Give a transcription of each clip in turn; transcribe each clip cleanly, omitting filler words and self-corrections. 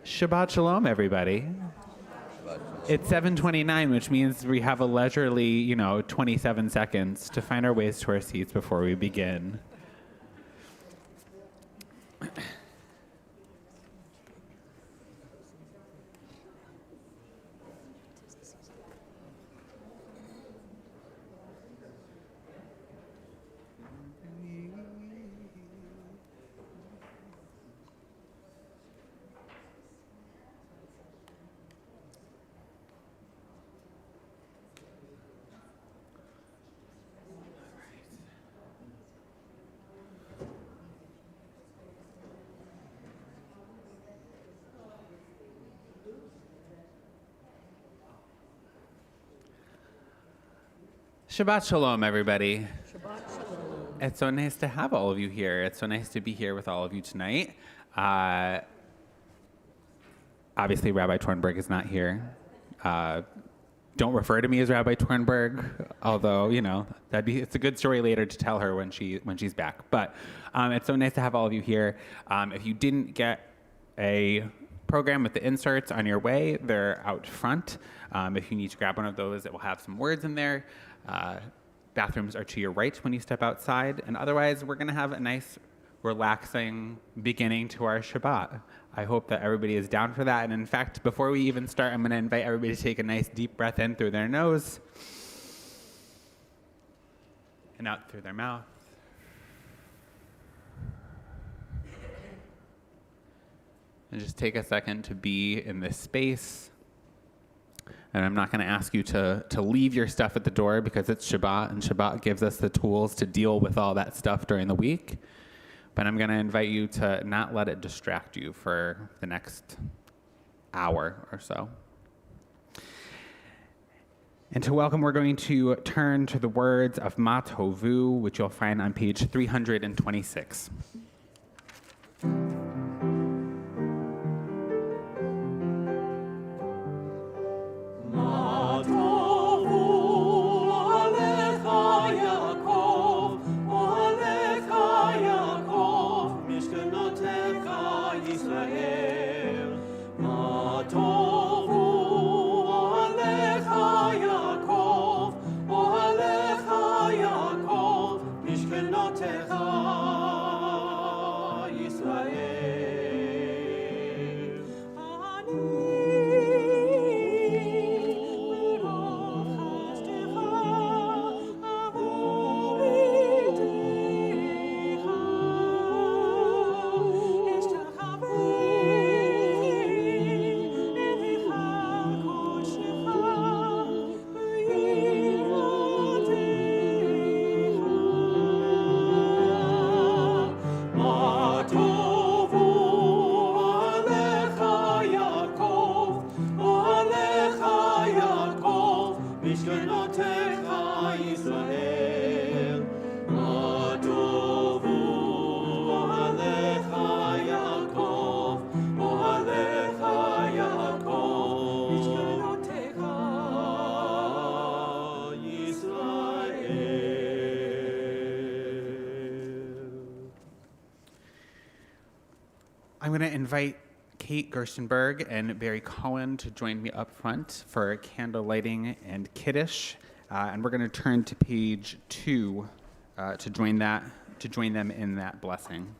Shabbat Shalom, everybody. It's 7:29, which means we have a leisurely, 27 seconds to find our ways to our seats before we begin. Shabbat Shalom, everybody. Shabbat Shalom. It's so nice to have all of you here. It's so nice to be here with all of you tonight. Obviously, Rabbi Tornberg is not here. Don't refer to me as Rabbi Tornberg, although, it's a good story later to tell her when she's back. But it's so nice to have all of you here. If you didn't get a program with the inserts on your way, they're out front. If you need to grab one of those, it will have some words in there. Bathrooms are to your right when you step outside. And otherwise, we're going to have a nice, relaxing beginning to our Shabbat. I hope that everybody is down for that. And in fact, before we even start, I'm going to invite everybody to take a nice deep breath in through their nose and out through their mouth. And just take a second to be in this space. And I'm not going to ask you to leave your stuff at the door because it's Shabbat, and Shabbat gives us the tools to deal with all that stuff during the week. But I'm going to invite you to not let it distract you for the next hour or so. And to welcome, we're going to turn to the words of Ma Tovu, which you'll find on page 326. I'm going to invite Kate Gerstenberg and Barry Cohen to join me up front for candle lighting and Kiddush. And we're going to turn to page 2 to join them in that blessing.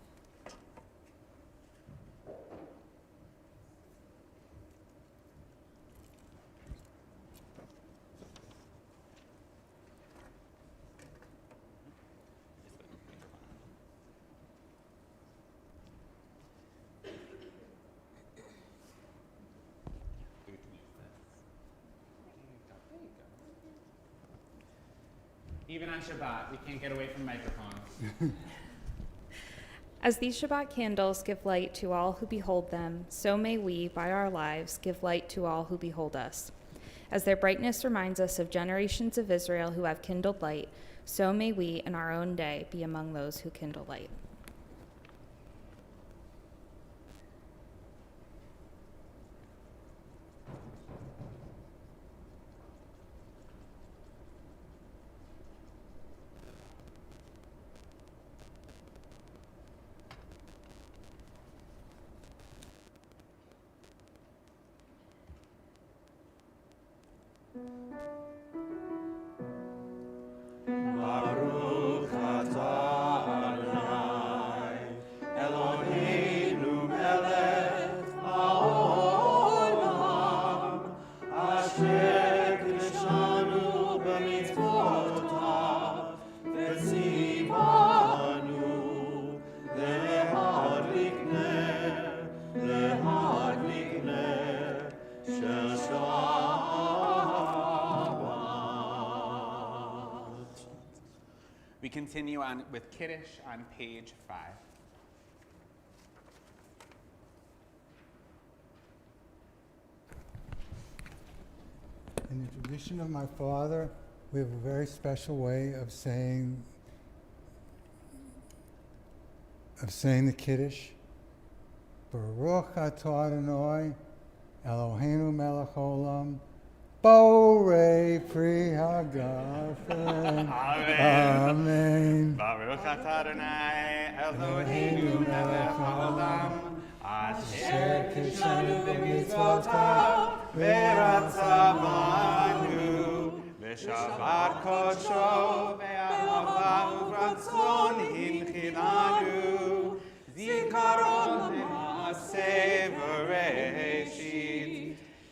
Even on Shabbat, we can't get away from microphones. As these Shabbat candles give light to all who behold them, so may we, by our lives, give light to all who behold us. As their brightness reminds us of generations of Israel who have kindled light, so may we, in our own day, be among those who kindle light. continue on with Kiddush on page 5. In the tradition of my father, we have a very special way of saying the Kiddush. Baruch atah Adonai, Eloheinu melech haolam, Borei pri hagafen. Amen. Baruch atah Adonai, Eloheinu melech haolam, asher kishanu b'mitzvotav, v'ratzavanu, v'shavat kodsho, v'ahava uvratzon hinchilanu, zikaron v'maaseh v'reshit,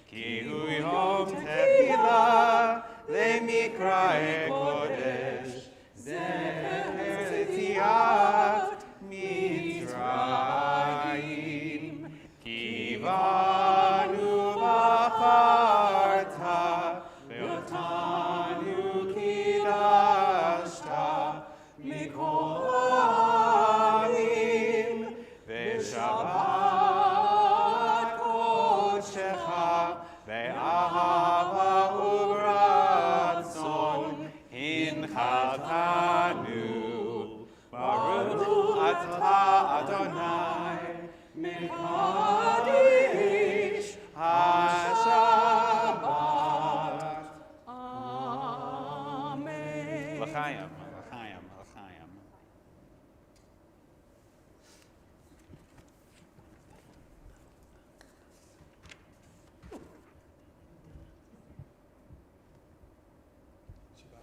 ki hu yom tefillah le'mikrae kodesh, zecher tziyat Mitzrayim, ki banu v'acharta, ve'otanu kidashta, mikol ha'amim, ve'shabbat kodshecha, ve'ahava uvratzon hinchatanu. Baruch atah Adonai, mekadesh hashabbat. Amen. L'chaim, l'chaim, l'chaim.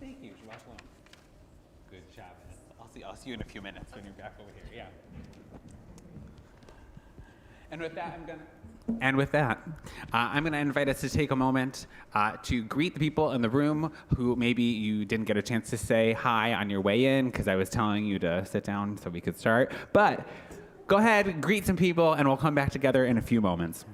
Thank you. Shabbat shalom. Good job. I'll see you in a few minutes when you're back over here. Yeah. And with that, I'm gonna invite us to take a moment to greet the people in the room who maybe you didn't get a chance to say hi on your way in because I was telling you to sit down so we could start. But go ahead, greet some people, and we'll come back together in a few moments.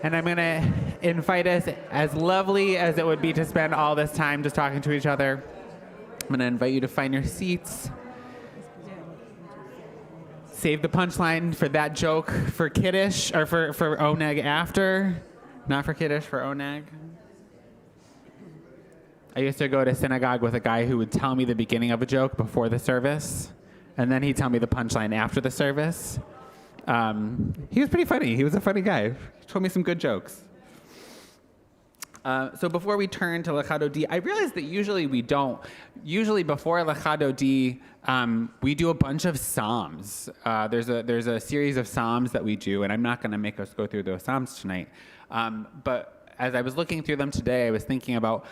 And I'm going to invite us, as lovely as it would be to spend all this time just talking to each other, I'm going to invite you to find your seats. Save the punchline for that joke for Kiddush, or for Oneg after. Not for Kiddush, for Oneg. I used to go to synagogue with a guy who would tell me the beginning of a joke before the service, and then he'd tell me the punchline after the service. He was pretty funny. He was a funny guy. He told me some good jokes. So before we turn to Lechado D, I realized that usually we don't. Usually before Lechado D, we do a bunch of psalms. There's a series of psalms that we do, and I'm not going to make us go through those psalms tonight. But as I was looking through them today, I was thinking about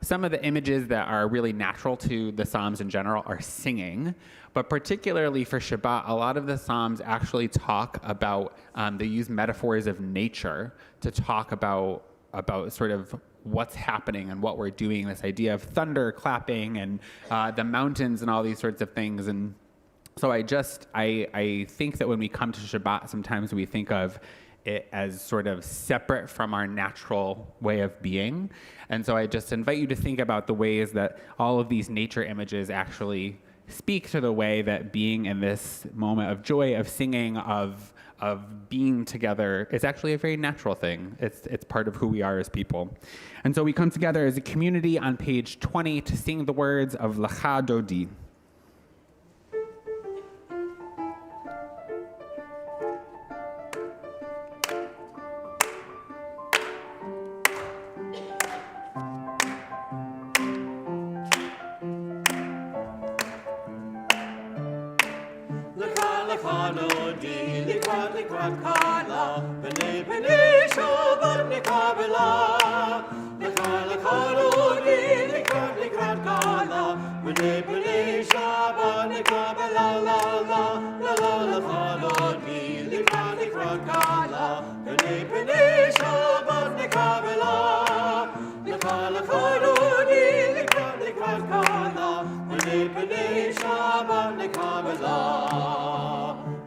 some of the images that are really natural to the psalms in general are singing. But particularly for Shabbat, a lot of the psalms actually talk about, they use metaphors of nature to talk about sort of what's happening and what we're doing, this idea of thunder clapping and the mountains and all these sorts of things. And so I think that when we come to Shabbat, sometimes we think of it as sort of separate from our natural way of being. And so I just invite you to think about the ways that all of these nature images actually speak to the way that being in this moment of joy, of singing, of being together is actually a very natural thing. It's part of who we are as people. And so we come together as a community on page 20 to sing the words of Lecha Dodi.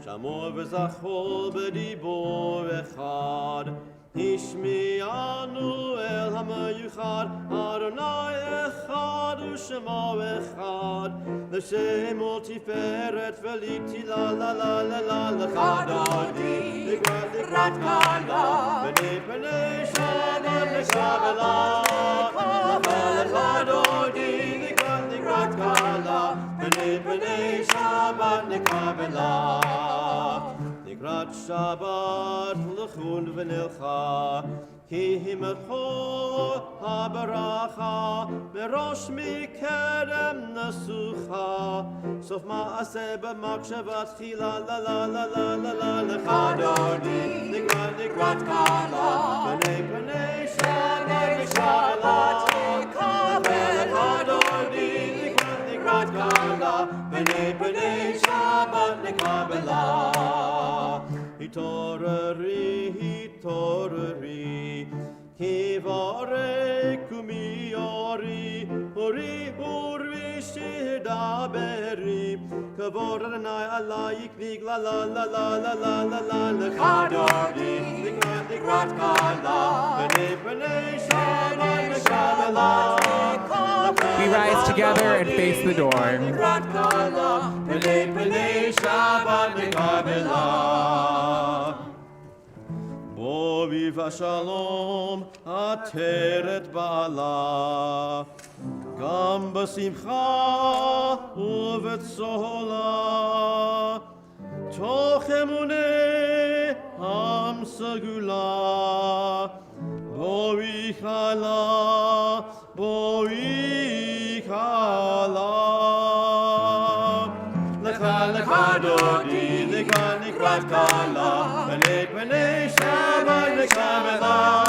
שמור וזכור בדיבור אחד, השמיענו אל המיוחד, אדוני אחד ושמו אחד, לשם ולתפארת ולתהילה לה לה לה לה לך דודי, לקראת קלה, בני פני שבת לקבלה, לך דודי, לקראת קלה, בני פני שבת לקבלה. לקראת שבת לחון ונלכה, כי הימתחו הברכה, מראש מקדם נסוכה, סוף מעשה במחשבה תחילה, לה לה לה לה לה לה לך דודי, לקראת קלה, בני פני שבת לקבלה, לך דודי, לקראת קלה, בני פני שבת לקבלה. התעוררי, התעוררי, כי יברך ומיורי, אורי אורי שתדברי, כבוד אדוני עלייך נגלה לה לה לה לה לה לה לה לך דודי, לקראת קלה, בני פני שבת לקבלה. We rise together and face the door. לקראת קלה, בני פני שבת לקבלה. בואי ושלום עטרת בעלה, גם בשמחה ובצהלה, תוך אמוני עם סגולה, בואי כלה, בואי כלה. לך דודי, לקראת קלה, בני פני שבת לקבלה.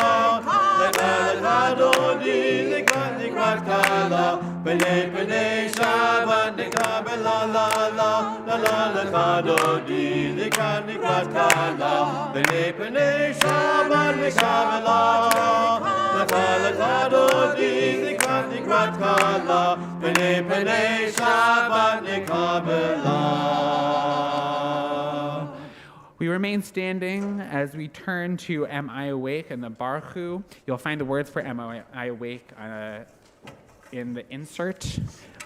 לך דודי, לקראת קלה, בני פני שבת לקבלה. לה לה לה לה לך דודי, לקראת קלה, בני פני שבת לקבלה. לך דודי, לקראת קלה, בני פני שבת לקבלה. We remain standing as we turn to Am I Awake and the Baruch. You'll find the words for Am I Awake in the insert,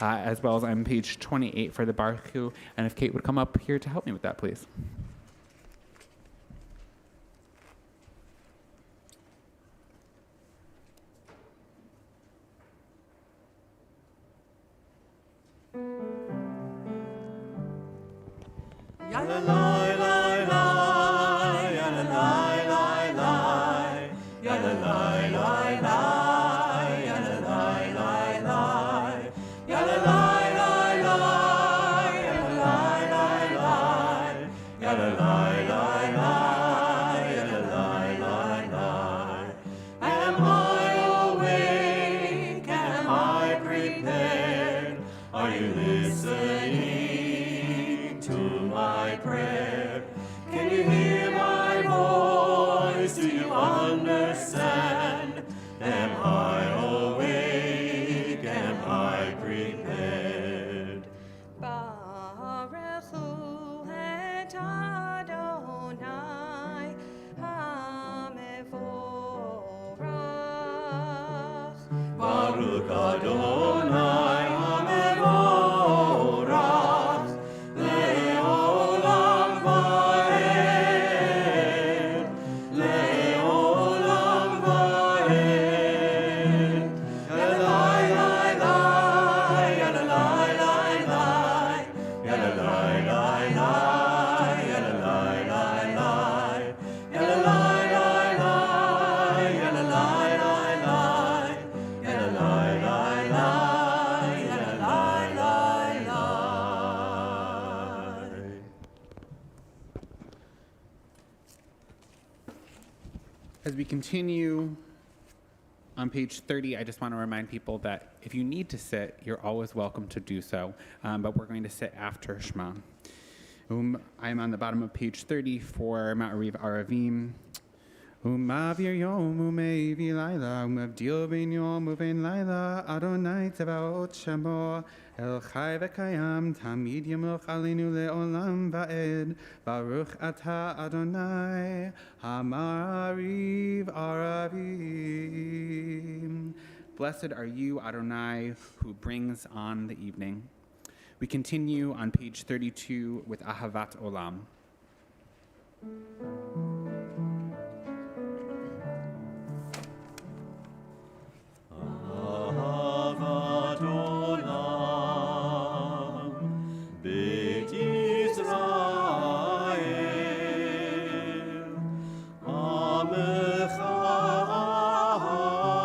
as well as on page 28 for the Baruch. And if Kate would come up here to help me with that, please. Understand? Am I Baruch Adonai HaMevorach Le'olam va'ed Le'olam va'ed Yadalai lai lai Yadalai lai lai Yadalai lai lai Yadalai lai lai Yadalai lai lai Yadalai lai lai Yadalai lai lai Yadalai lai lai. As we continue on page 30, I just want to remind people that if you need to sit, you're always welcome to do so, but we're going to sit after Shema. I'm on the bottom of page 30 for Ma'ariv Aravim. Ma'avir yom u'me'vi laila u'mavdil ben yom u'ben laila Adonai tzevaot shemo el chai v'kayam tamid yamilch alinu le'olam va'ed Baruch ata Adonai Ha'ma'ariv Aravim. Blessed are you, Adonai, who brings on the evening. We continue on page 32 with Ahavat Olam. Ahavat olam, Beit Yisrael, Amecha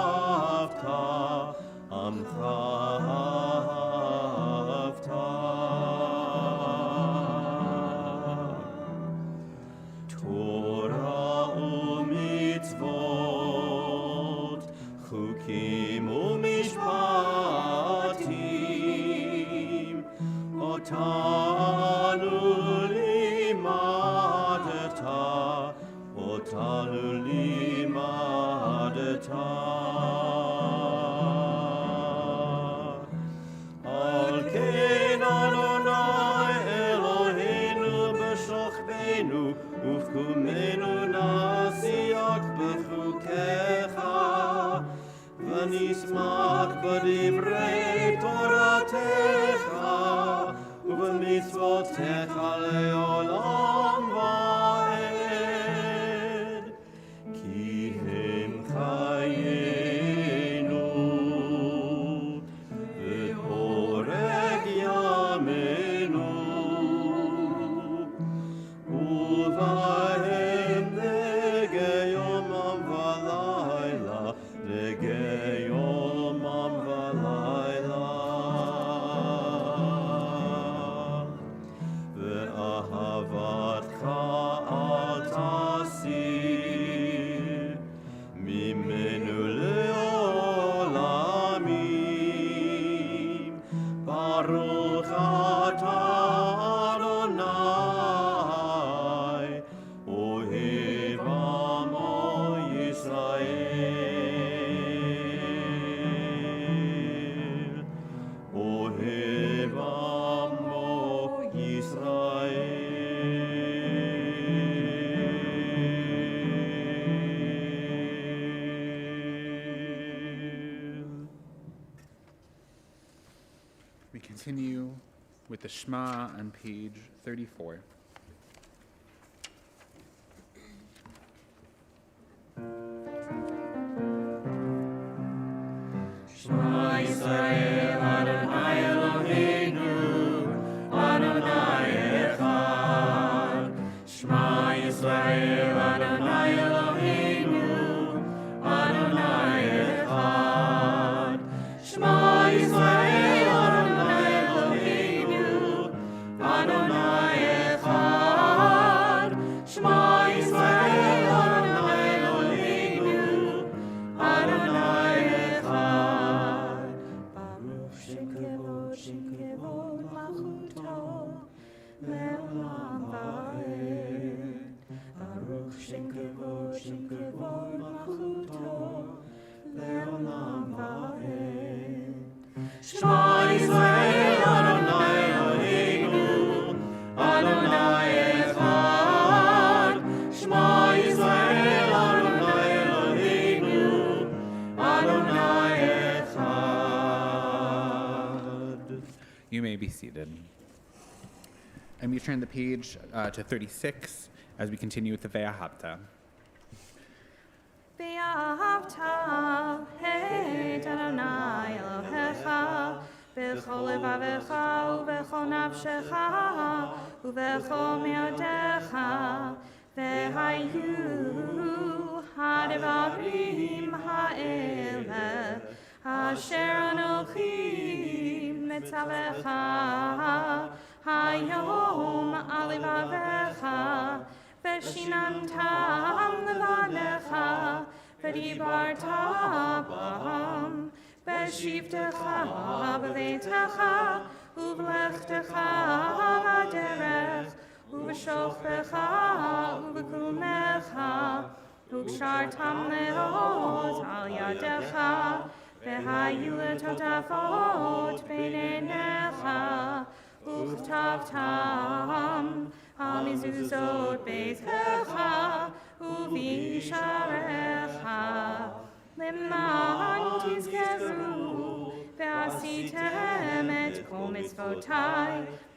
ahavta, Amcha ahavta. Torah u'mitzvot, Chukim u'mishpatim, Otanu limadeta, Otanu limadeta. Al ken Adonai Eloheinu b'shochbenu, ufkumenu nasiach b'chukecha, v'nismach b'divrei Toratecha, ובמצוותיך לעולם ועד, כי הם חיינו והורג ימינו, ובהם נגע יומם ולילה, נגע יומם ולילה. ואהבתך אל תסיר ממנו לעולמים. ברוך אתה אדוני, אוהב עמו ישראל. אוהב עמו ישראל. We continue with the Shema on page 34. Shema Yisrael, Adonai Eloheinu, Adonai Echad. Shema Yisrael, Adonai Eloheinu, Adonai Echad. Shema Yisrael, Adonai Eloheinu, Adonai Echad. Shema Yisrael, Adonai Eloheinu, Adonai Echad. Baruch Shem Kevod Malchuto, Le'olam va'ed. Baruch Shem Kevod be seated. And we turn the page to 36 as we continue with the Ve'ahavta. Ve'ahavta et Adonai Elohecha b'chol levavecha u'b'chol nafshecha u'b'chol me'odecha ve'hayu ha'devarim ha'eleh asher Anochi mitzavecha hayom al levavecha Veshinantam levanecha, v'dibarta b'ham, v'shivtecha b'veitecha, uv'lechtecha b'derech, uv'shochbecha uv'kulmecha, uv'shartam leot al yadecha, v'hayu letotafot b'neinecha, uv'tavtam, המזוזות ביתך ובשעריך למען תזכרו ועשיתם את כל מצוותיי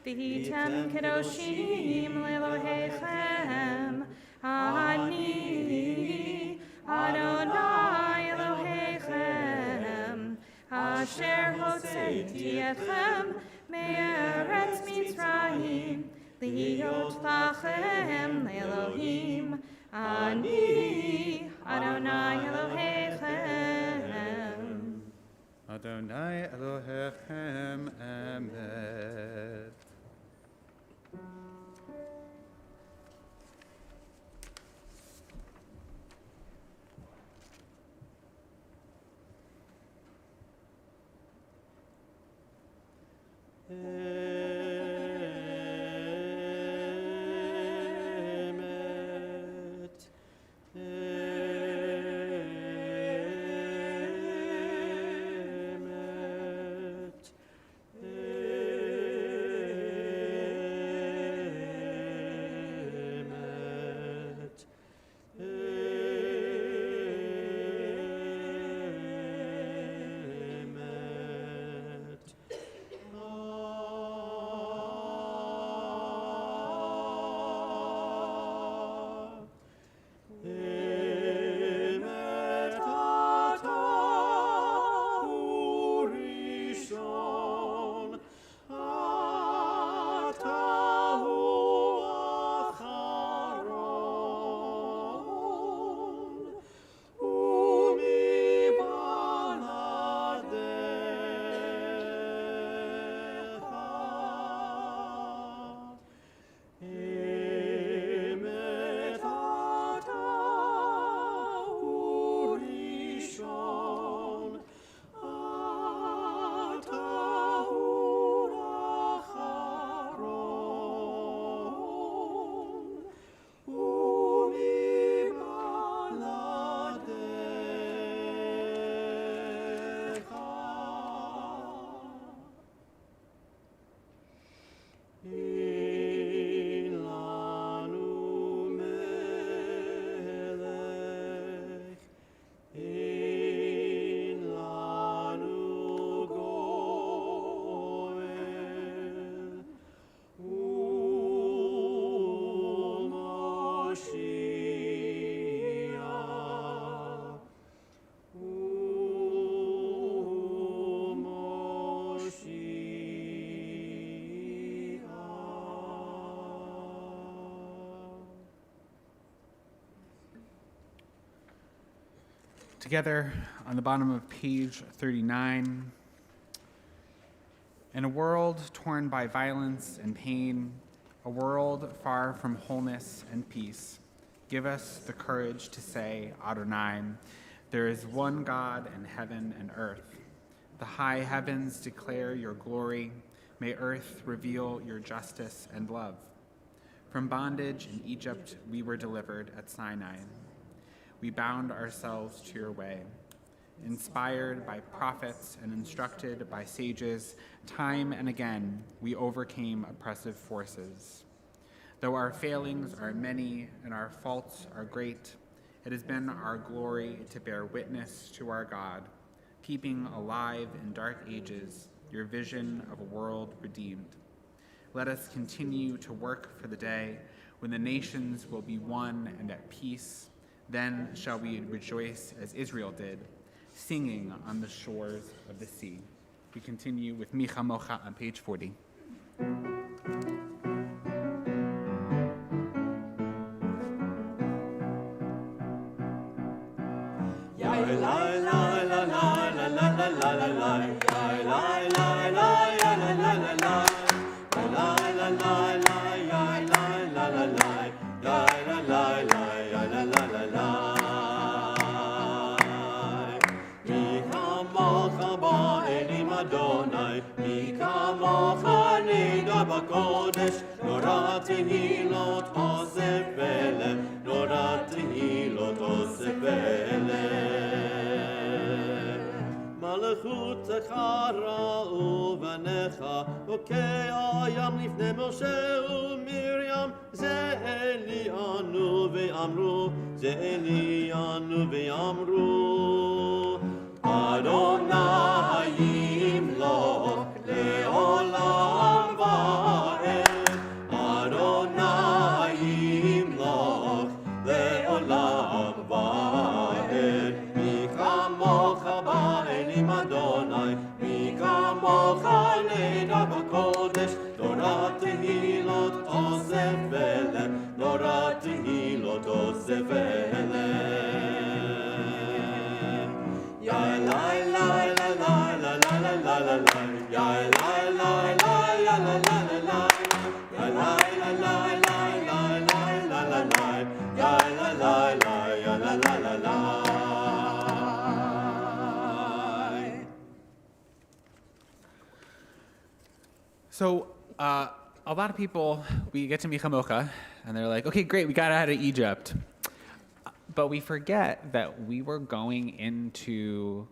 והייתם קדושים לאלוהיכם אני אדוני אלוהיכם אשר הוצאתי אתכם מארץ מצרים להיות לכם לאלוהים, אני אדוני אלוהיכם. Adonai Elohechem Emet. Together on the bottom of page 39. In a world torn by violence and pain, a world far from wholeness and peace, give us the courage to say, Adonai, there is one God in heaven and earth. The high heavens declare your glory. May earth reveal your justice and love. From bondage in Egypt, we were delivered at Sinai. We bound ourselves to your way. Inspired by prophets and instructed by sages, time and again, we overcame oppressive forces. Though our failings are many and our faults are great, it has been our glory to bear witness to our God, keeping alive in dark ages your vision of a world redeemed. Let us continue to work for the day when the nations will be one and at peace. Then shall we rejoice as Israel did, singing on the shores of the sea. We continue with Micha Mocha on page 40. בקודש, נורא תהילות אוסף פלא, נורא תהילות אוסף פלא. מלכותך ראו בניך, בוקע ים לפני משה ומרים, זה אלינו ואמרו, זה אלינו ואמרו, אדוני ימלוך לעולם ועד, אדוני ימלוך לעולם ועד. מי כמוך באלים אדוני, מי כמוך נדע בקודש, נורא תהילות אוסף פלא, נורא תהילות אוסף פלא. Ya la la la la la la la la la la. Ya la la la la la la la la. Ya la la la la la la la la la. Ya la la la ya la la la la. So, a lot of people, we get to Micha Mocha, and they're like, okay, great, we got out of Egypt. But we forget that we were going into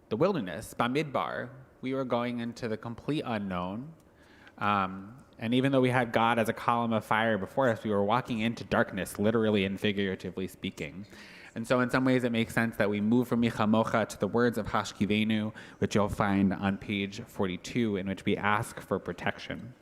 the wilderness, Bamidbar. We were going into the complete unknown. And even though we had God as a column of fire before us, we were walking into darkness, literally and figuratively speaking. And so in some ways it makes sense that we move from Micha Mocha to the words of Hashkivenu, which you'll find on page 42, in which we ask for protection.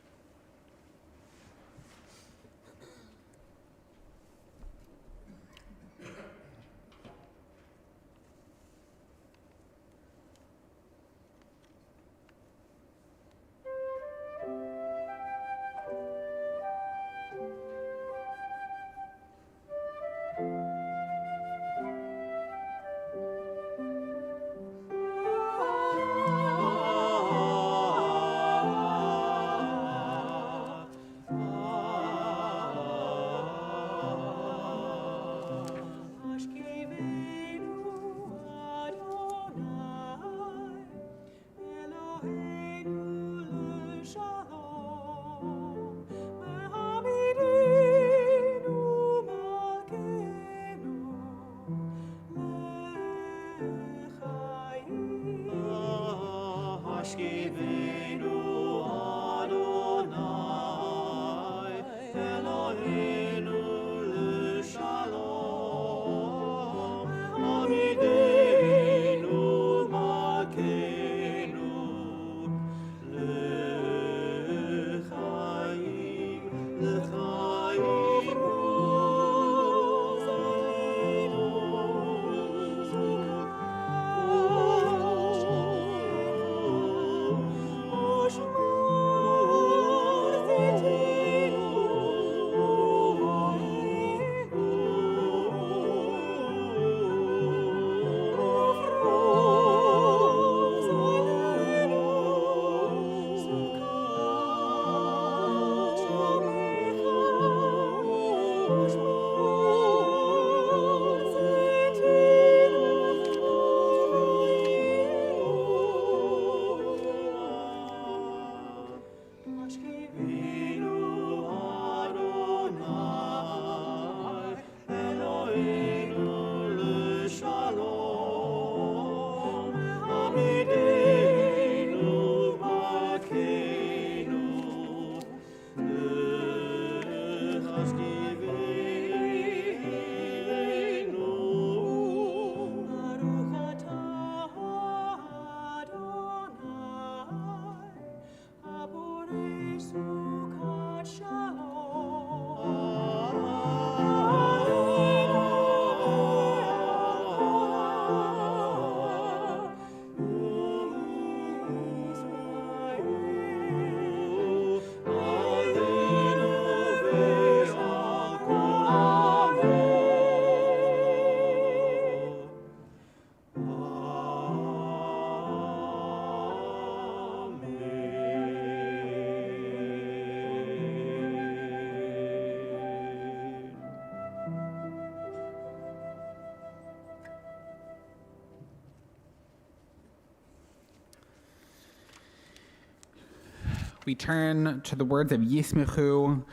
we turn to the words of Yismichu,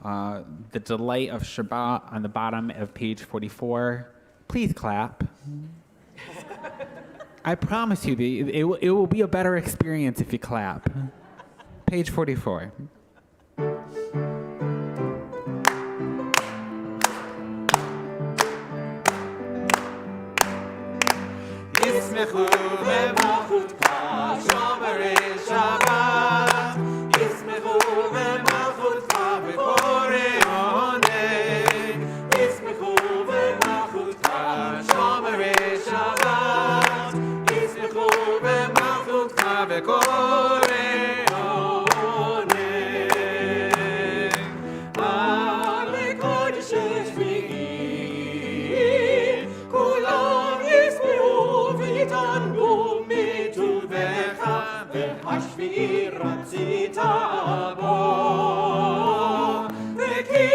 the delight of Shabbat on the bottom of page 44. Please clap. I promise you, it will be a better experience if you clap. Page 44. ישמחו במלכותך שומרי שבת, ישמחו במלכותך בקוראי עונג, ישמחו במלכותך שומרי שבת, ישמחו במלכותך בקוראי עונג. על קודש שביעי כולם ישמחו ויתענגו מטובך, והשביעי רצית בו וקידשתו.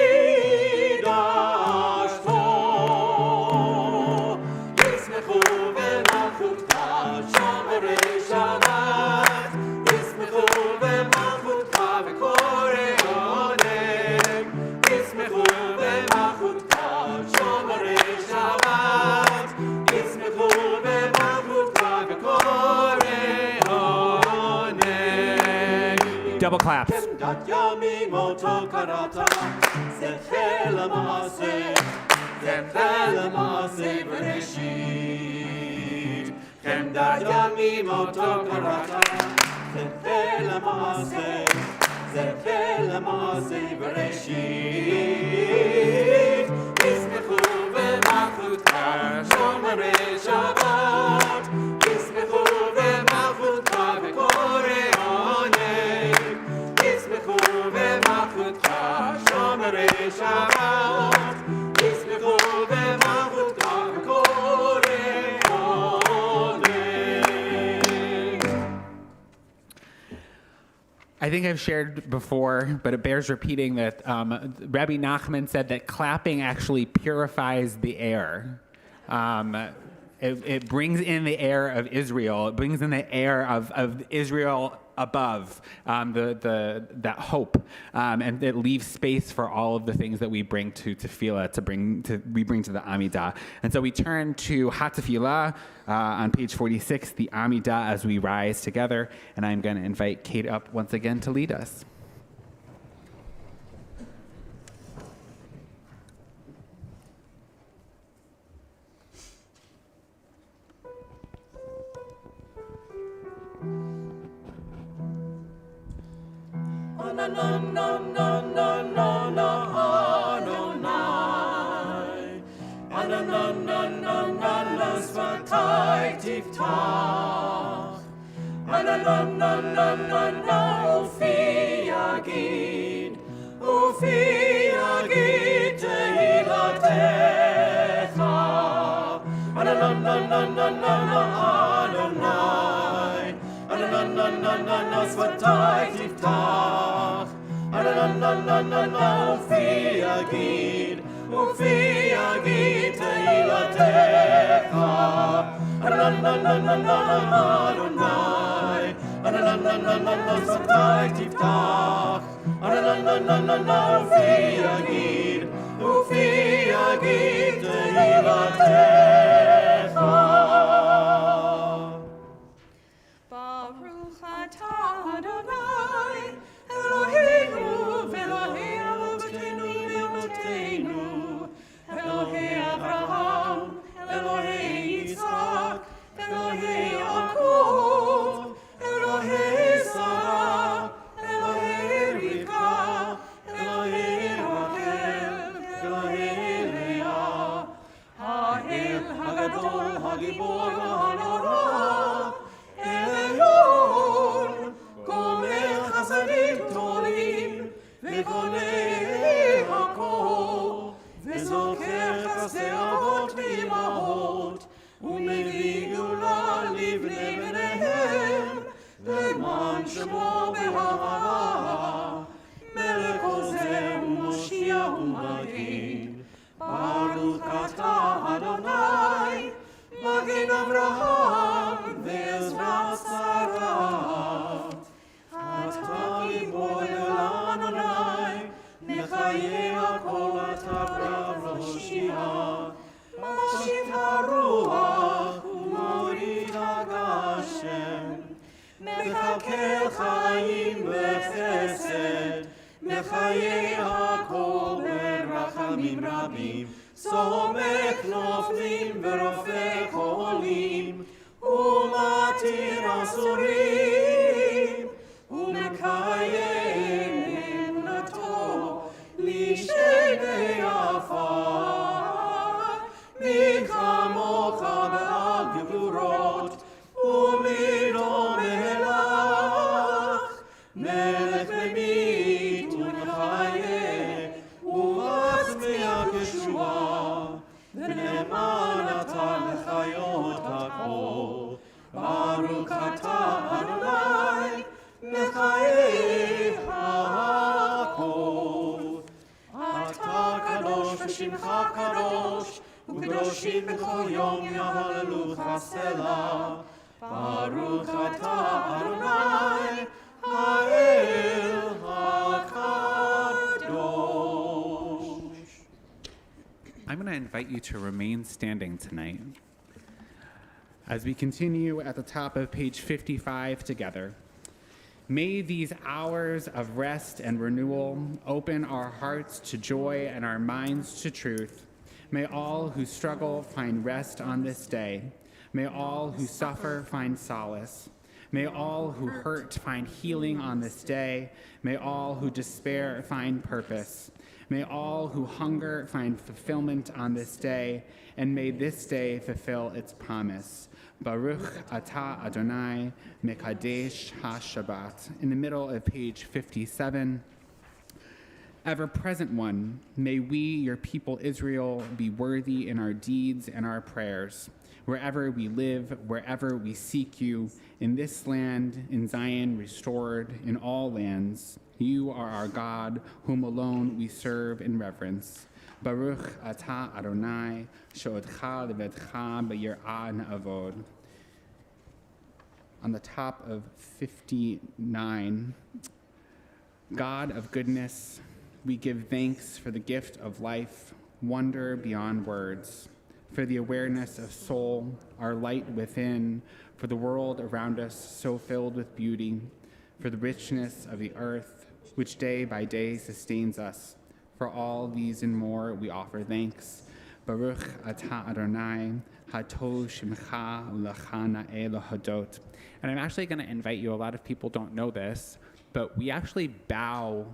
ישמחו במלכותך שומרי שבת, ישמחו במלכותך בקוראי עונג, ישמחו במלכותך שומרי שבת, ישמחו במלכותך בקוראי עונג. Double claps. חמדת ימים אותו קראת, זכר למעשה, זכר למעשה בראשית. חמדת ימים אותו קראת, זכר למעשה, זכר למעשה בראשית. ישמחו במלכותך שומרי שבת, ישמחו במלכותך בקוראי עונג, ישמחו במלכותך שומרי שבת, ישמחו במלכותך בקוראי עונג. I think I've shared before, but it bears repeating that Rabbi Nachman said that clapping actually purifies the air. It brings in the air of Israel. It brings in the air of Israel above, that hope, and it leaves space for all of the things that we bring to tefillah, we bring to the Amidah. And so we turn to Hatefillah on page 46, the Amidah as we rise together, and I'm going to invite Kate up once again to lead us. שפתי תפתח, ופי יגיד תהילתך. אדוני, שפתי תפתח, ופי יגיד תהילתך. אדוני, שפתי תפתח, ופי יגיד תהילתך. ברוך אתה אדוני אלוהינו ואלוהי אבותינו ואמותינו, אלוהי אברהם, אלוהי יצחק, אלוהי יעקב, אלוהי שרה, אלוהי רבקה, אלוהי רחל, אלוהי לאה, האל הגדול הגיבור הנורא, עליון, גומר חסדים גדולים וקונה הכל, וזוכר חסדי אבות ואימהות, ומביא גאולה לבני בניהם, למען שמו באהבה, מלך עוזר ומושיע ומגן. ברוך אתה אדוני, מגן אברהם ועזרת שרה, אתה חיי הכל ברחמים רבים, סומך נופלים ורופא חולים, ומתיר אסורים, ומקיים אמונתו לשני עפר. מי כמוך בעל גבורות, ומינו מלך, מלך ממית ומחיה, ומצמיח ישועה, ונאמן אתה לחיות הכל. ברוך אתה אדוני, מחיי הכל. אתה קדוש ושמך קדוש, וקדושים בכל יום יהללוך סלה. ברוך אתה אדוני, האל הקדוש. I'm going to invite you to remain standing tonight as we continue at the top of page 55 together. May these hours of rest and renewal open our hearts to joy and our minds to truth. May all who struggle find rest on this day. May all who suffer find solace. May all who hurt find healing on this day. May all who despair find purpose. May all who hunger find fulfillment on this day, and may this day fulfill its promise. Baruch atah Adonai mekadesh ha-Shabbat. In the middle of page 57, Ever-present one, may we, your people Israel, be worthy in our deeds and our prayers. Wherever we live, wherever we seek you, in this land, in Zion restored, in all lands, you are our God, whom alone we serve in reverence. Baruch atah Adonai, she'odcha levedcha b'yirah na'avod. On the top of 59, God of goodness, we give thanks for the gift of life, wonder beyond words, for the awareness of soul, our light within, for the world around us so filled with beauty, for the richness of the earth, which day by day sustains us. For all these and more, we offer thanks. Baruch atah Adonai, hatov shimcha u'lecha na'eh lahadot. And I'm actually going to invite you, a lot of people don't know this, but we actually bow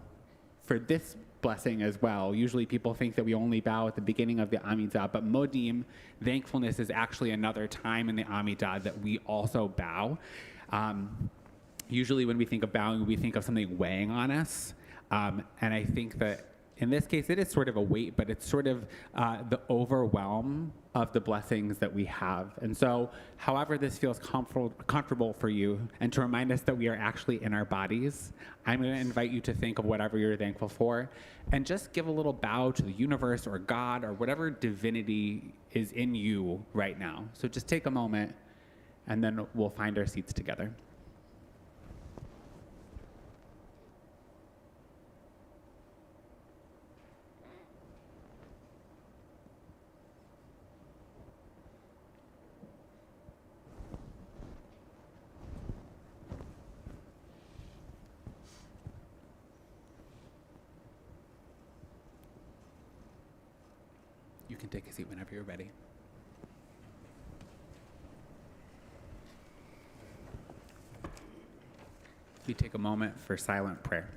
for this blessing as well. Usually people think that we only bow at the beginning of the Amidah, but Modim, thankfulness, is actually another time in the Amidah that we also bow. Usually when we think of bowing, we think of something weighing on us. And I think that in this case, it is sort of a weight, but it's sort of the overwhelm of the blessings that we have. And so however this feels comfortable for you, and to remind us that we are actually in our bodies, I'm going to invite you to think of whatever you're thankful for, and just give a little bow to the universe or God or whatever divinity is in you right now. So just take a moment, and then we'll find our seats together. You can take a seat whenever you're ready. We take a moment for silent prayer.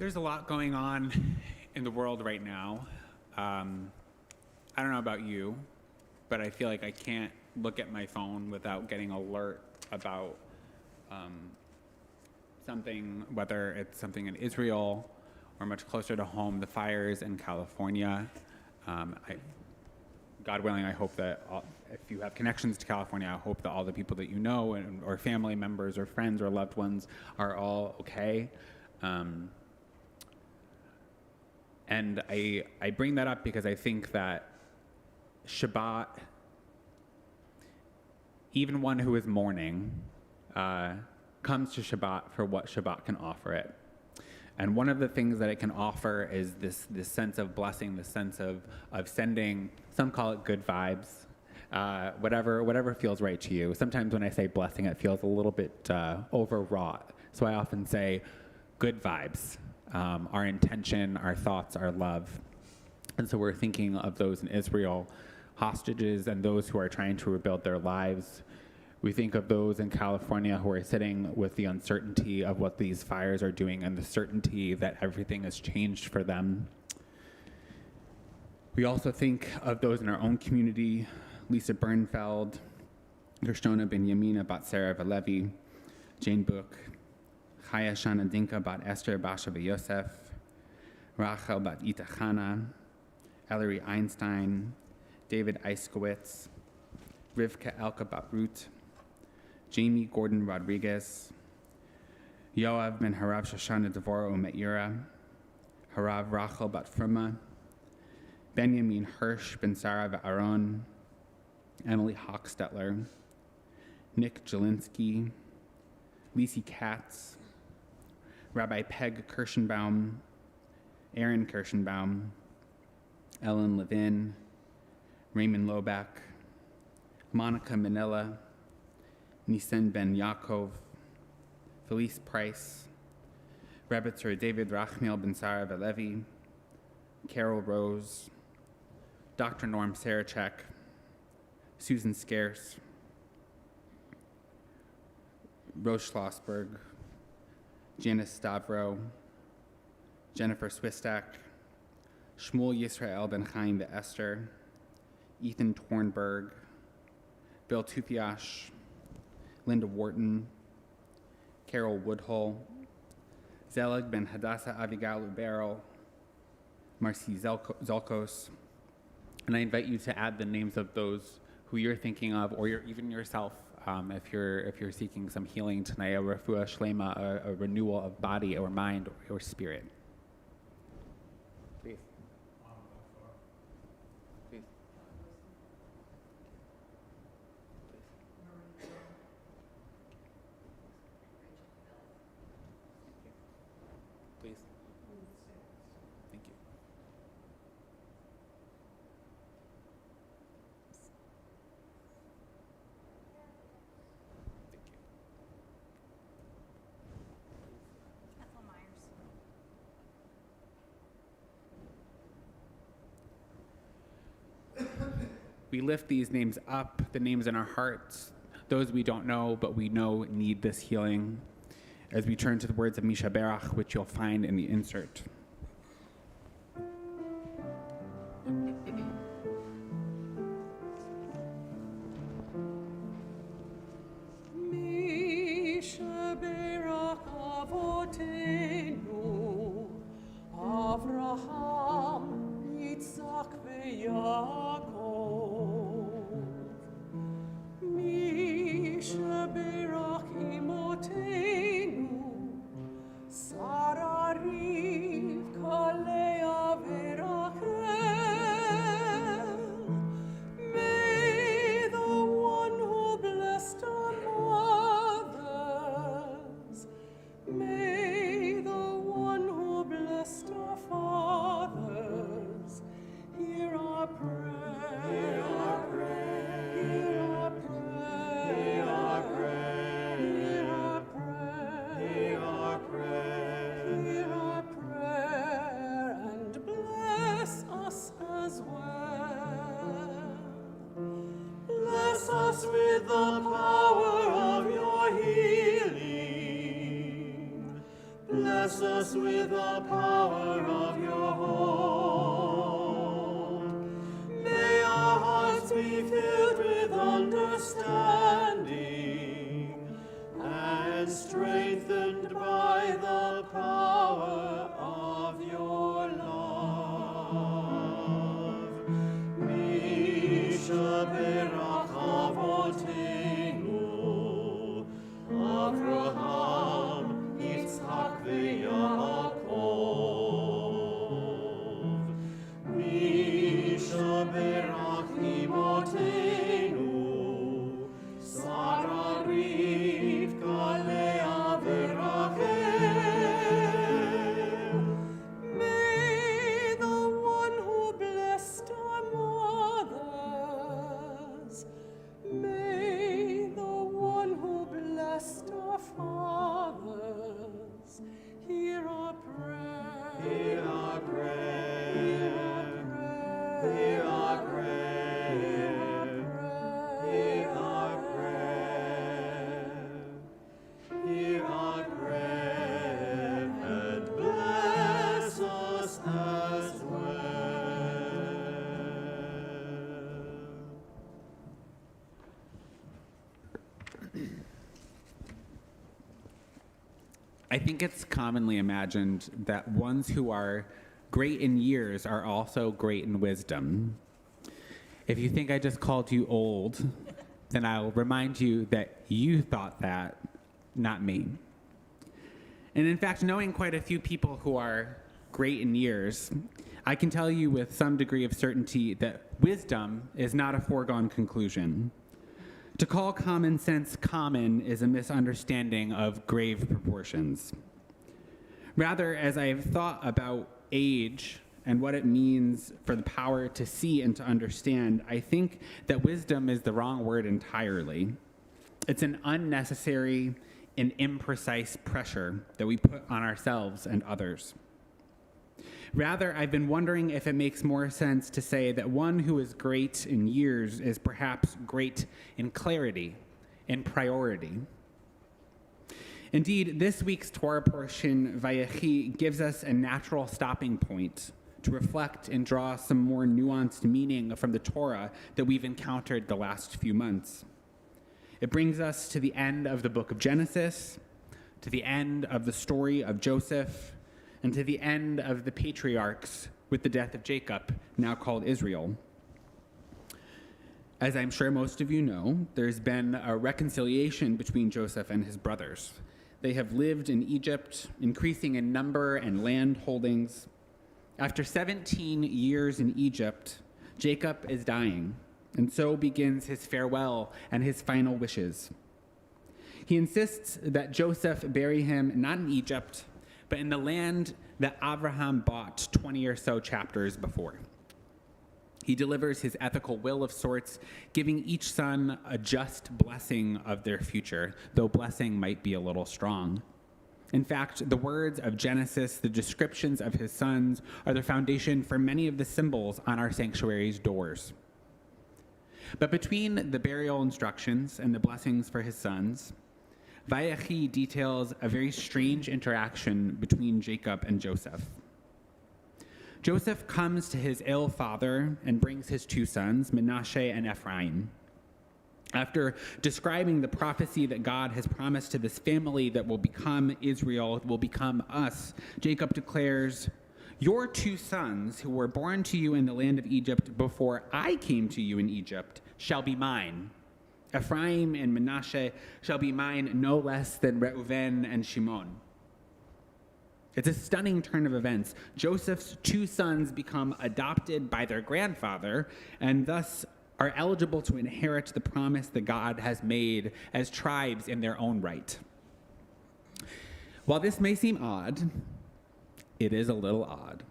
There's a lot going on in the world right now. I don't know about you, but I feel like I can't look at my phone without getting alert about something, whether it's something in Israel or much closer to home, the fires in California. God willing, I hope that if you have connections to California, I hope that all the people that you know or family members or friends or loved ones are all okay. And I bring that up because I think that Shabbat, even one who is mourning, comes to Shabbat for what Shabbat can offer it. And one of the things that it can offer is this sense of blessing, this sense of sending, some call it good vibes, whatever feels right to you. Sometimes when I say blessing, it feels a little bit overwrought. So I often say good vibes, our intention, our thoughts, our love. And so we're thinking of those in Israel, hostages and those who are trying to rebuild their lives. We think of those in California who are sitting with the uncertainty of what these fires are doing and the certainty that everything has changed for them. We also think of those in our own community, Lisa Bernfeld, Gershona Benyamina bat Sarah Valevi, Jane Book, Chaya Shana Dinka bat Esther Basha Yosef, Rachel bat Ita Chana, Ellery Einstein, David Eiskowitz, Rivka Elka bat Ruth, Jamie Gordon Rodriguez, Yoav ben Harav Shoshana Devora Umeira, Harav Rachel bat Fruma, Benjamin Hirsch ben Sarah Va'aron, Emily Hochstetler, Nick Jelinski, Lisi Katz, Rabbi Peg Kirschenbaum, Aaron Kirschenbaum, Ellen Levin, Raymond Loback, Monica Manila, Nissen Ben Yaakov, Felice Price, Rebbetzur David Rachmiel Ben Sarah Valevi, Carol Rose, Dr. Norm Sarachek, Susan Scarce, Rose Schlossberg, Janice Stavro, Jennifer Swistak, Shmuel Yisrael Ben Chaim Esther, Ethan Tornberg, Bill Tupiash, Linda Wharton, Carol Woodhull, Zelig Ben Hadassah Avigal Ubero, Marcy Zolkos, and I invite you to add the names of those who you're thinking of, or even yourself, if you're seeking some healing tonight, a refuah shlema, a renewal of body or mind or spirit. Please. Please. Please. Thank you. We lift these names up, the names in our hearts, those we don't know, but we know need this healing, as we turn to the words of Misha Berach, which you'll find in the insert. Misha Berach Avotenu, Avraham, Yitzhak veYaakov. Misha Berach Imotenu, Sarah Rivka Leah veRachel. May the one who blessed our mothers, may the one who blessed our fathers, hear our prayer. Hear our prayer. Hear our prayer. Hear our prayer. Hear our prayer. Hear our prayer. Hear our prayer and bless us as well. Bless us with the power of your healing. Bless bless us with the power of your hope. May our hearts be filled with understanding and strengthened by the power of your love. Misha berach avotenu, Avraham, Yitzhak veYaakov. Misha berach imotenu, Sarah, Rivka, Leah, v'Rachel. May the one who blessed our mothers, may the one who blessed our fathers, hear our prayer. Hear our prayer. Hear our prayer. Hear our prayer. Hear our prayer and bless us as well. I think it's commonly imagined that ones who are great in years are also great in wisdom. If you think I just called you old, then I'll remind you that you thought that, not me. And in fact, knowing quite a few people who are great in years, I can tell you with some degree of certainty that wisdom is not a foregone conclusion. To call common sense common is a misunderstanding of grave proportions. Rather, as I have thought about age and what it means for the power to see and to understand, I think that wisdom is the wrong word entirely. It's an unnecessary and imprecise pressure that we put on ourselves and others. Rather, I've been wondering if it makes more sense to say that one who is great in years is perhaps great in clarity, in priority. Indeed, this week's Torah portion, Vayechi, gives us a natural stopping point to reflect and draw some more nuanced meaning from the Torah that we've encountered the last few months. It brings us to the end of the book of Genesis, to the end of the story of Joseph, and to the end of the patriarchs with the death of Jacob, now called Israel. As I'm sure most of you know, there's been a reconciliation between Joseph and his brothers. They have lived in Egypt, increasing in number and land holdings. After 17 years in Egypt, Jacob is dying, and so begins his farewell and his final wishes. He insists that Joseph bury him not in Egypt, but in the land that Abraham bought 20 or so chapters before. He delivers his ethical will of sorts, giving each son a just blessing of their future, though blessing might be a little strong. In fact, the words of Genesis, the descriptions of his sons, are the foundation for many of the symbols on our sanctuary's doors. But between the burial instructions and the blessings for his sons, Vayechi details a very strange interaction between Jacob and Joseph. Joseph comes to his ill father and brings his two sons, Manasseh and Ephraim. After describing the prophecy that God has promised to this family that will become Israel, will become us, Jacob declares, "Your two sons who were born to you in the land of Egypt before I came to you in Egypt shall be mine. Ephraim and Manasseh shall be mine no less than Reuven and Shimon." It's a stunning turn of events. Joseph's two sons become adopted by their grandfather and thus are eligible to inherit the promise that God has made as tribes in their own right. While this may seem odd, it is a little odd.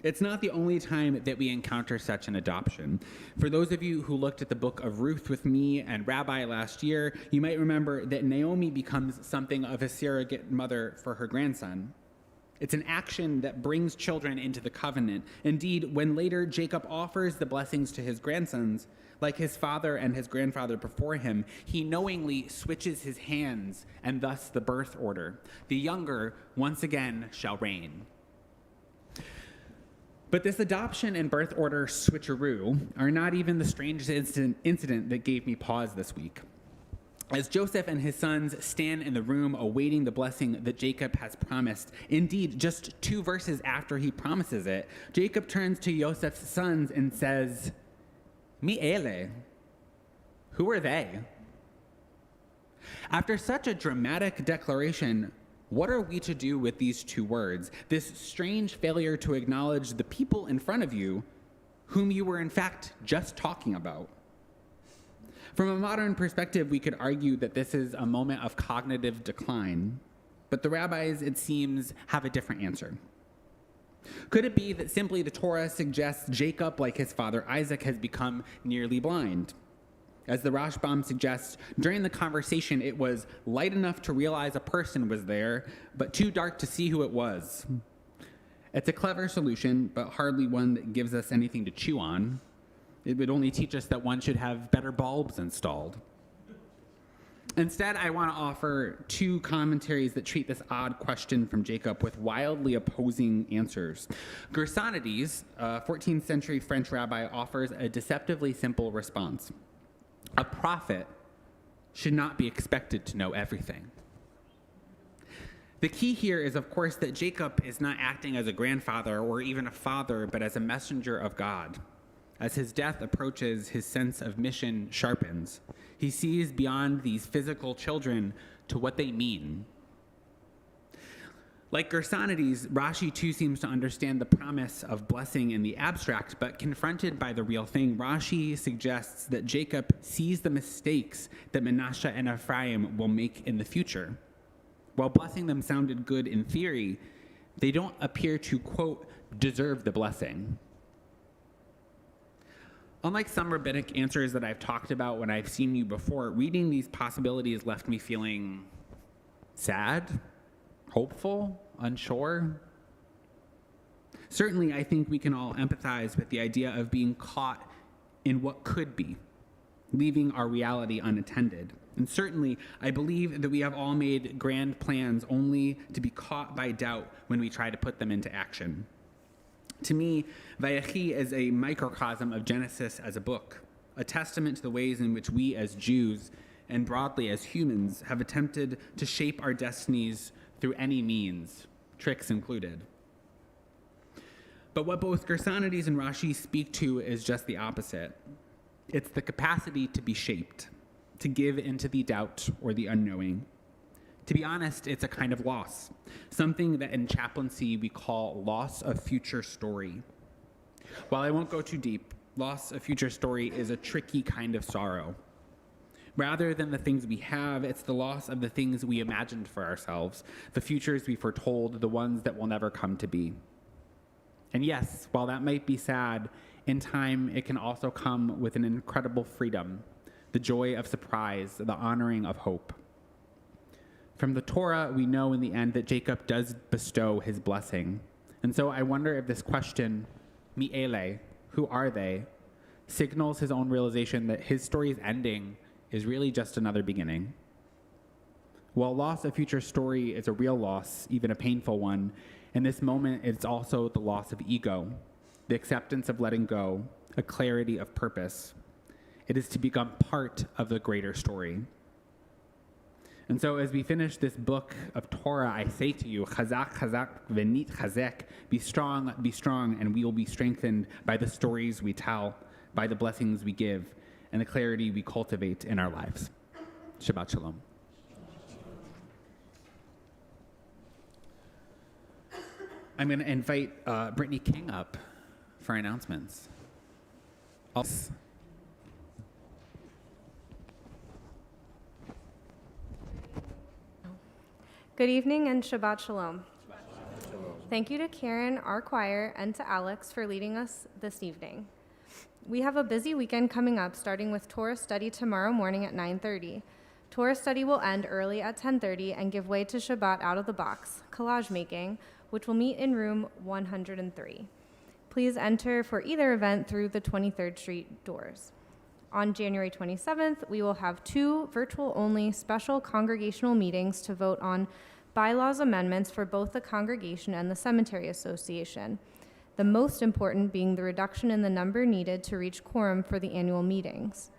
It's not the only time that we encounter such an adoption. For those of you who looked at the book of Ruth with me and Rabbi last year, you might remember that Naomi becomes something of a surrogate mother for her grandson. It's an action that brings children into the covenant. Indeed, when later Jacob offers the blessings to his grandsons, like his father and his grandfather before him, he knowingly switches his hands and thus the birth order. The younger once again shall reign. But this adoption and birth order switcheroo are not even the strangest incident that gave me pause this week. As Joseph and his sons stand in the room awaiting the blessing that Jacob has promised, indeed, just 2 verses after he promises it, Jacob turns to Joseph's sons and says, Mi ele, who are they? After such a dramatic declaration, what are we to do with these 2 words? This strange failure to acknowledge the people in front of you whom you were in fact just talking about. From a modern perspective, we could argue that this is a moment of cognitive decline, but the rabbis, it seems, have a different answer. Could it be that simply the Torah suggests Jacob, like his father Isaac, has become nearly blind? As the Rashbam suggests, during the conversation, it was light enough to realize a person was there, but too dark to see who it was. It's a clever solution, but hardly one that gives us anything to chew on. It would only teach us that one should have better bulbs installed. Instead, I want to offer 2 commentaries that treat this odd question from Jacob with wildly opposing answers. Gersonides, a 14th century French rabbi, offers a deceptively simple response. A prophet should not be expected to know everything. The key here is, of course, that Jacob is not acting as a grandfather or even a father, but as a messenger of God. As his death approaches, his sense of mission sharpens. He sees beyond these physical children to what they mean. Like Gersonides, Rashi too seems to understand the promise of blessing in the abstract, but confronted by the real thing, Rashi suggests that Jacob sees the mistakes that Manasseh and Ephraim will make in the future. While blessing them sounded good in theory, they don't appear to, quote, deserve the blessing. Unlike some rabbinic answers that I've talked about when I've seen you before, reading these possibilities left me feeling sad, hopeful, unsure. Certainly, I think we can all empathize with the idea of being caught in what could be, leaving our reality unattended. And certainly, I believe that we have all made grand plans only to be caught by doubt when we try to put them into action. To me, Vayechi is a microcosm of Genesis as a book, a testament to the ways in which we as Jews, and broadly as humans, have attempted to shape our destinies through any means, tricks included. But what both Gersonides and Rashi speak to is just the opposite. It's the capacity to be shaped, to give into the doubt or the unknowing. To be honest, it's a kind of loss, something that in chaplaincy we call loss of future story. While I won't go too deep, loss of future story is a tricky kind of sorrow. Rather than the things we have, it's the loss of the things we imagined for ourselves, the futures we foretold, the ones that will never come to be. And yes, while that might be sad, in time it can also come with an incredible freedom, the joy of surprise, the honoring of hope. From the Torah, we know in the end that Jacob does bestow his blessing. And so I wonder if this question, Mi ele, who are they, signals his own realization that his story's ending is really just another beginning. While loss of future story is a real loss, even a painful one, in this moment it's also the loss of ego, the acceptance of letting go, a clarity of purpose. It is to become part of the greater story. And so as we finish this book of Torah, I say to you, Chazak, Chazak, Venit Chazek, be strong, and we will be strengthened by the stories we tell, by the blessings we give, and the clarity we cultivate in our lives. Shabbat Shalom. I'm going to invite Brittany King up for announcements. Good evening and Shabbat Shalom. Thank you to Karen, our choir, and to Alex for leading us this evening. We have a busy weekend coming up, starting with Torah study tomorrow morning at 9:30. Torah study will end early at 10:30 and give way to Shabbat out of the box, collage making, which will meet in room 103. Please enter for either event through the 23rd Street doors. On January 27th, we will have 2 virtual-only special congregational meetings to vote on bylaws amendments for both the congregation and the Cemetery Association, the most important being the reduction in the number needed to reach quorum for the annual meetings.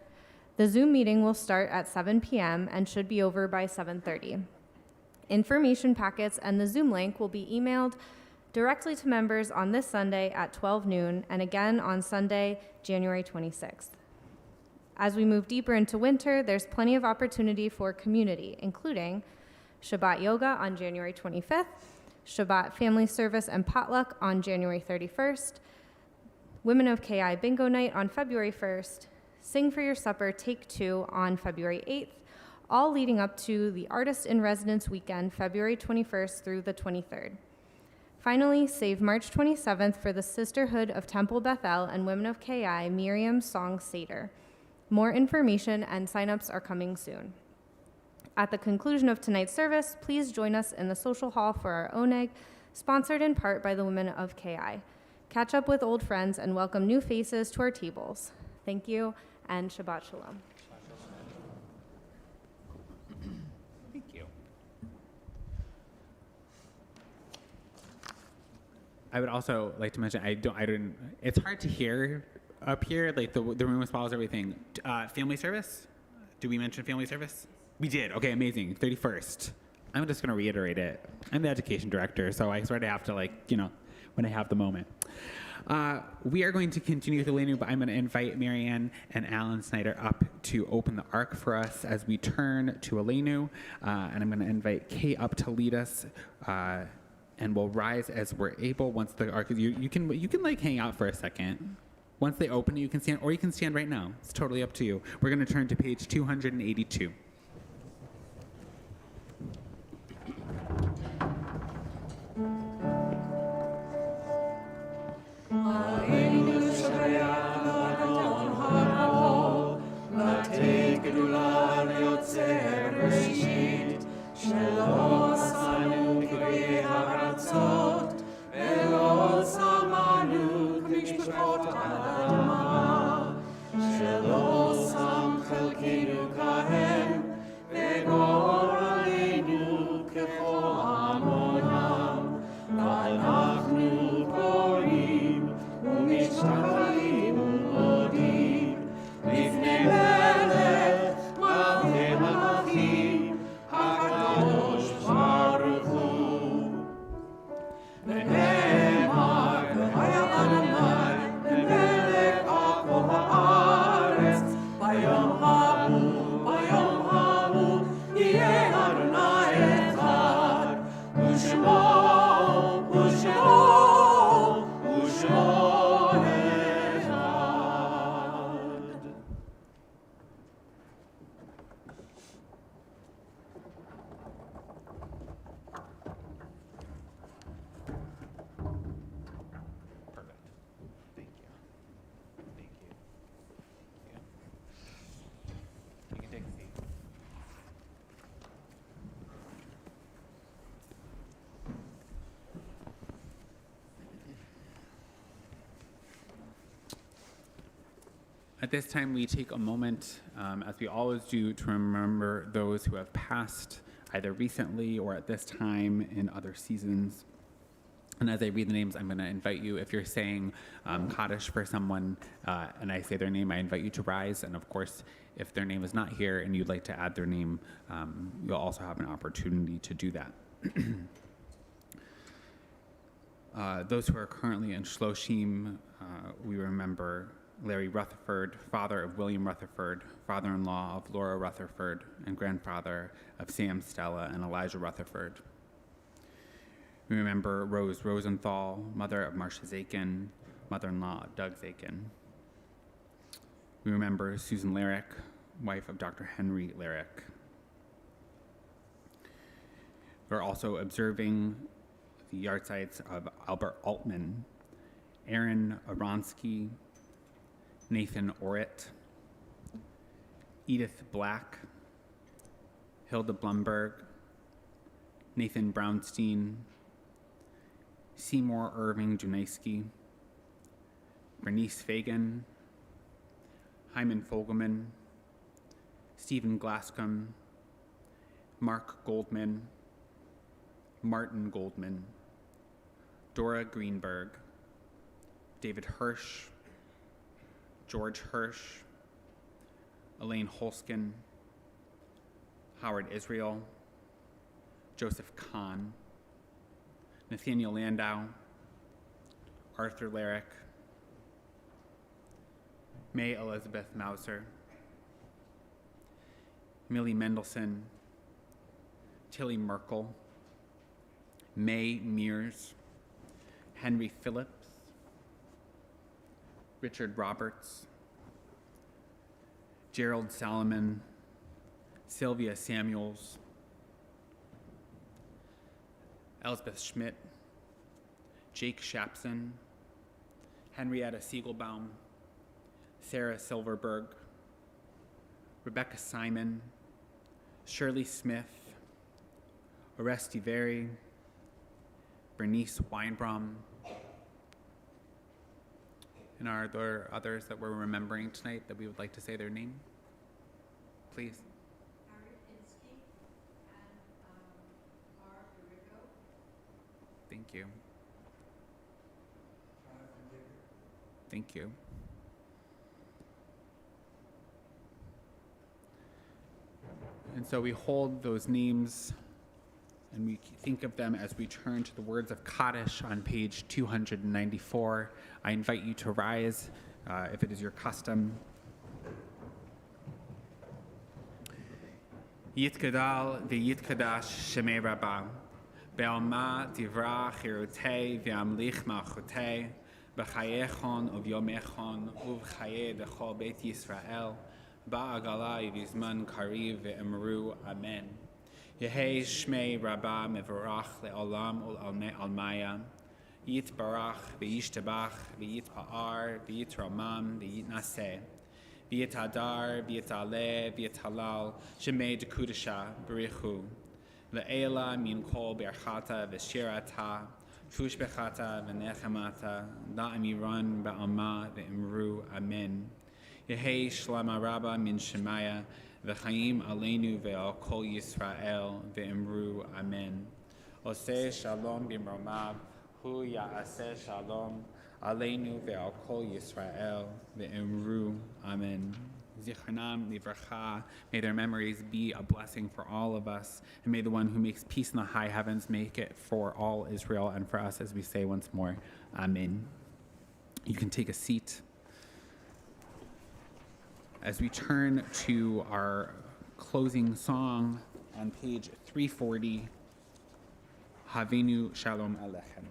The Zoom meeting will start at 7 p.m. and should be over by 7:30. Information packets and the Zoom link will be emailed directly to members on this Sunday at 12 noon and again on Sunday, January 26th. As we move deeper into winter, there's plenty of opportunity for community, including Shabbat Yoga on January 25th, Shabbat Family Service and Potluck on January 31st, Women of KI Bingo Night on February 1st, Sing for Your Supper Take 2 on February 8th, all leading up to the Artist in Residence weekend, February 21st through the 23rd. Finally, save March 27th for the Sisterhood of Temple Bethel and Women of KI Miriam Song Seder. More information and signups are coming soon. At the conclusion of tonight's service, please join us in the social hall for our Oneg, sponsored in part by the Women of KI. Catch up with old friends and welcome new faces to our tables. Thank you, and Shabbat Shalom. Thank you. I would also like to mention, it's hard to hear up here, like the room swallows everything. Family service? Did we mention family service? We did. Okay, amazing. 31st. I'm just going to reiterate it. I'm the education director, so I sort of have to, when I have the moment. We are going to continue with Elenu, but I'm going to invite Marianne and Alan Snyder up to open the ark for us as we turn to Elenu, and I'm going to invite Kay up to lead us, and we'll rise as we're able once the ark is. You can hang out for a second. Once they open, you can stand, or you can stand right now. It's totally up to you. We're going to turn to page 282. At this time, we take a moment, as we always do, to remember those who have passed, either recently or at this time in other seasons. And as I read the names, I'm going to invite you, if you're saying Kaddish for someone and I say their name, I invite you to rise. And of course, if their name is not here and you'd like to add their name, you'll also have an opportunity to do that. Those who are currently in Shloshim, we remember Larry Rutherford, father of William Rutherford, father-in-law of Laura Rutherford, and grandfather of Sam, Stella, and Elijah Rutherford. We remember Rose Rosenthal, mother of Marcia Zakin, mother-in-law of Doug Zakin. We remember Susan Larrick, wife of Dr. Henry Larrick. We're also observing the yahrzeits of Albert Altman, Aaron Aronsky, Nathan Orrit, Edith Black, Hilda Blumberg, Nathan Brownstein, Seymour Irving Dunaiski, Bernice Fagan, Hyman Fogelman, Stephen Glascombe, Mark Goldman, Martin Goldman, Dora Greenberg, David Hirsch, George Hirsch, Elaine Holskin, Howard Israel, Joseph Kahn, Nathaniel Landau, Arthur Larrick, May Elizabeth Mauser, Millie Mendelson, Tilly Merkel, May Mears, Henry Phillips, Richard Roberts, Gerald Salomon, Sylvia Samuels, Elspeth Schmidt, Jake Shapson, Henrietta Siegelbaum, Sarah Silverberg, Rebecca Simon, Shirley Smith, Oresti Veri, Bernice Weinbaum. And are there others that we're remembering tonight that we would like to say their name? Please. Thank you. Thank you. And so we hold those names and we think of them as we turn to the words of Kaddish on page 294. I invite you to rise if it is your custom. Yitgadal v'yitkadash shemei rabbah. Be'alma divra chirutei v'amlich malchutei. B'chayechon uvyomechon uv'chaye dechol beit Yisrael. Ba'agalai v'zman kariv ve'emru amen. Yehei shmei rabbah mevorach le'olam ul'almaya. Yitbarach v'yishtabach v'yitpa'ar v'yitramam v'yitnaseh. V'yitadar v'yitaleh v'yitalal shemei dekudesha b'richu. Le'ela min kol berchata v'shirata. Fush bechata v'nechamata. Da'amiran ba'alma ve'emru amen. Yehei shlama rabba min shemaya. V'chaim aleinu ve'al kol Yisrael ve'emru amen. Oseh shalom b'mromav. Hu ya'aseh shalom aleinu ve'al kol Yisrael ve'emru amen. Zichanam livracha. May their memories be a blessing for all of us, and may the one who makes peace in the high heavens make it for all Israel and for us, as we say once more, amen. You can take a seat. As we turn to our closing song on page 340, Havenu Shalom Alechem.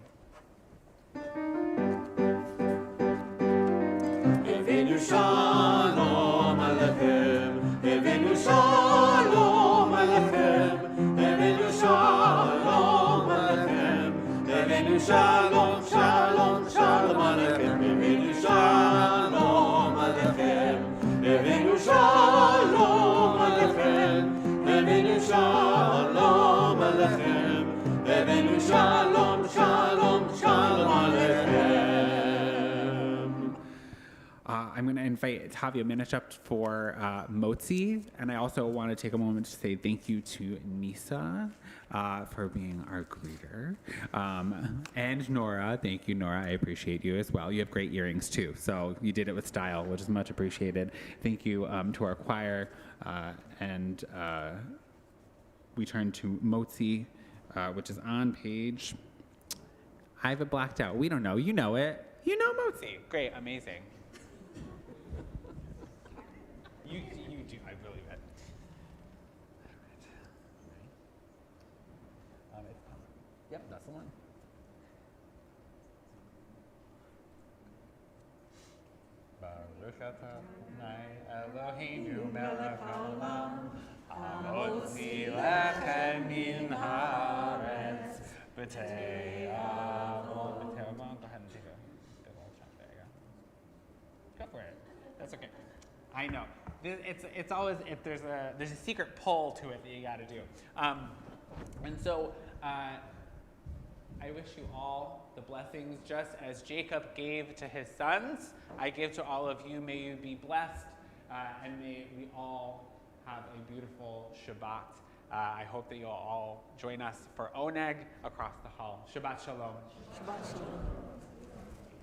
Havenu Shalom Alechem, Havenu Shalom Alechem, Havenu Shalom Alechem, Havenu Shalom, Shalom, Shalom Alechem, Havenu Shalom Alechem, Havenu Shalom Alechem, Havenu Shalom Alechem, Havenu Shalom, Shalom, Shalom Alechem. I'm going to invite Tavia Minich up for Motzi, and I also want to take a moment to say thank you to Nisa for being our greeter. And Nora, thank you, Nora. I appreciate you as well. You have great earrings, too, so you did it with style, which is much appreciated. Thank you to our choir, and we turn to Motzi, which is on page... I have it blacked out. We don't know. You know it. You know Motzi. Great. Amazing. You do, I believe it. All right. Yep, that's the one. Baruch atah Eloheinu melech haolam, hamotzi lechem min haaretz, b'tei avon. Go ahead and take a good old chunk. There you go. Go for it. That's okay. I know. It's always, if there's a secret pull to it that you got to do. And so I wish you all the blessings just as Jacob gave to his sons. I give to all of you. May you be blessed, and may we all have a beautiful Shabbat. I hope that you'll all join us for Oneg across the hall. Shabbat shalom. Shabbat shalom.